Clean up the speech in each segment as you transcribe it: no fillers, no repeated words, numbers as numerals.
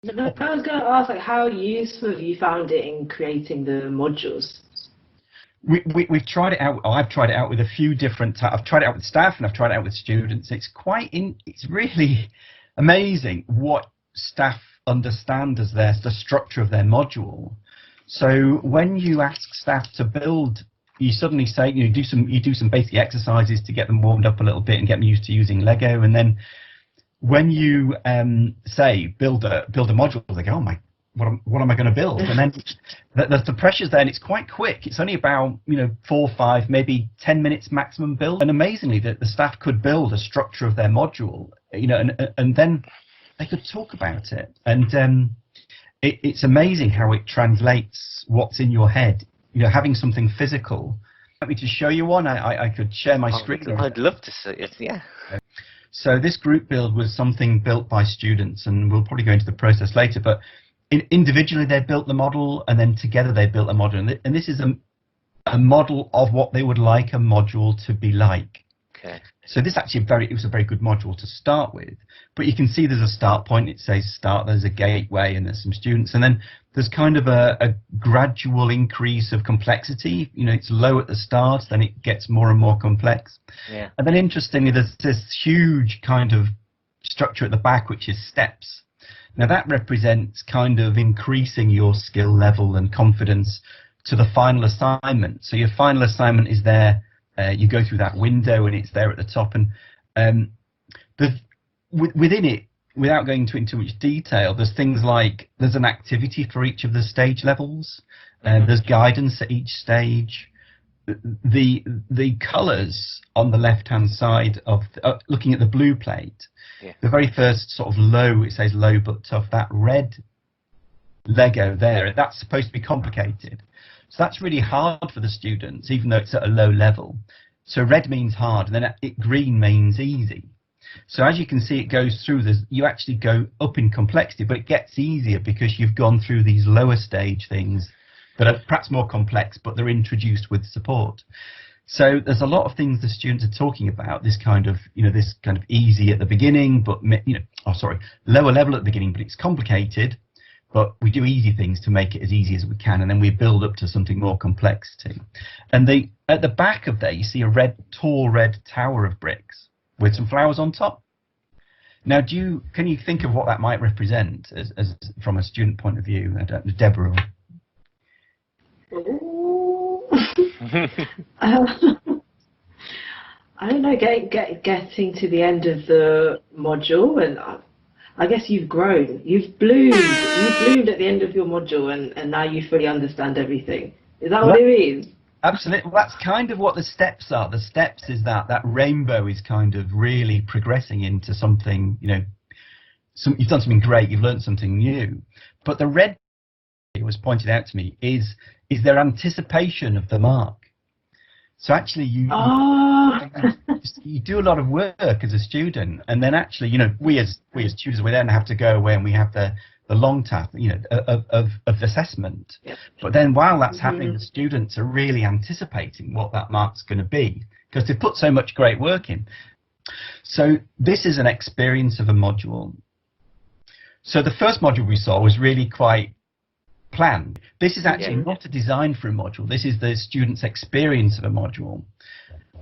No, I was going to ask, like, how useful have you found it in creating the modules? We've tried it out. I've tried it out with a few different. I've tried it out with staff and I've tried it out with students. It's really amazing what staff understand as the structure of their module. So when you ask staff to build, you suddenly say you do some basic exercises to get them warmed up a little bit and get them used to using Lego, and then when you say build a module, they go, oh my, what am I going to build? And then the pressure's there, and it's quite quick. It's only about 4, 5, maybe 10 minutes maximum build. And amazingly, the staff could build a structure of their module, and then they could talk about it. And it's amazing how it translates what's in your head. Having something physical. Want me to show you one? I could share my screen. I'd love to see it. Yeah. So this group build was something built by students, and we'll probably go into the process later, but individually they built the model, and then together they built a model, and this is a model of what they would like a module to be like. Okay. So this actually it was a very good module to start with, but you can see there's a start point. It says start, there's a gateway, and there's some students, and then there's kind of a gradual increase of complexity. It's low at the start, then it gets more and more complex. Yeah. And then interestingly, there's this huge kind of structure at the back, which is steps. Now that represents kind of increasing your skill level and confidence to the final assignment. So your final assignment is there. You go through that window, and it's there at the top. And within it, without going into too much detail, there's things like there's an activity for each of the stage levels. There's guidance at each stage. The colours on the left-hand side of looking at the blue plate, yeah. The very first sort of low, it says low but tough. That red Lego there, that's supposed to be complicated. So that's really hard for the students, even though it's at a low level. So red means hard, and then green means easy. So as you can see, it goes through this. You actually go up in complexity, but it gets easier because you've gone through these lower stage things that are perhaps more complex, but they're introduced with support. So there's a lot of things the students are talking about. This kind of easy at the beginning, but lower level at the beginning, but it's complicated. But we do easy things to make it as easy as we can, and then we build up to something more complexity. And at the back of there, you see a tall red tower of bricks with some flowers on top. Now, can you think of what that might represent as from a student point of view? Deborah. I don't know. Getting to the end of the module, and I guess you've grown. You've bloomed. You bloomed at the end of your module, and now you fully understand everything. Is that what it means? Absolutely. Well, that's kind of what the steps are. The steps is that rainbow is kind of really progressing into something, you've done something great, you've learned something new. But the red, it was pointed out to me, is their anticipation of the mark. So actually you do a lot of work as a student, and then actually, we as tutors, we then have to go away and we have the long task, of assessment. Yep. But then while that's happening, the students are really anticipating what that mark's going to be because they've put so much great work in. So this is an experience of a module. So the first module we saw was really quite planned. This is actually not a design for a module. This is the student's experience of a module.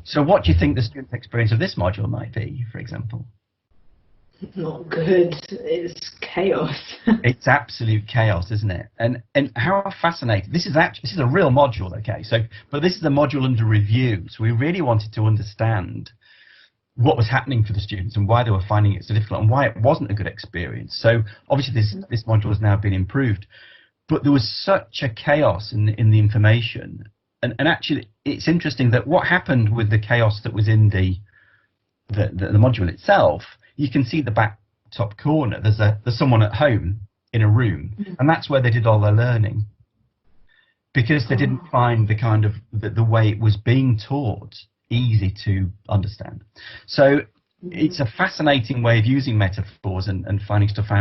So what do you think the student's experience of this module might be, for example? Not good. It's chaos. It's absolute chaos, isn't it? And how fascinating. This is a real module, okay? But this is a module under review. So we really wanted to understand what was happening for the students and why they were finding it so difficult and why it wasn't a good experience. So obviously this module has now been improved. But there was such a chaos in the information. And actually, it's interesting that what happened with the chaos that was in the module itself, you can see the back top corner. There's someone at home in a room, and that's where they did all their learning, because they didn't find the way it was being taught easy to understand. So it's a fascinating way of using metaphors and finding stuff out.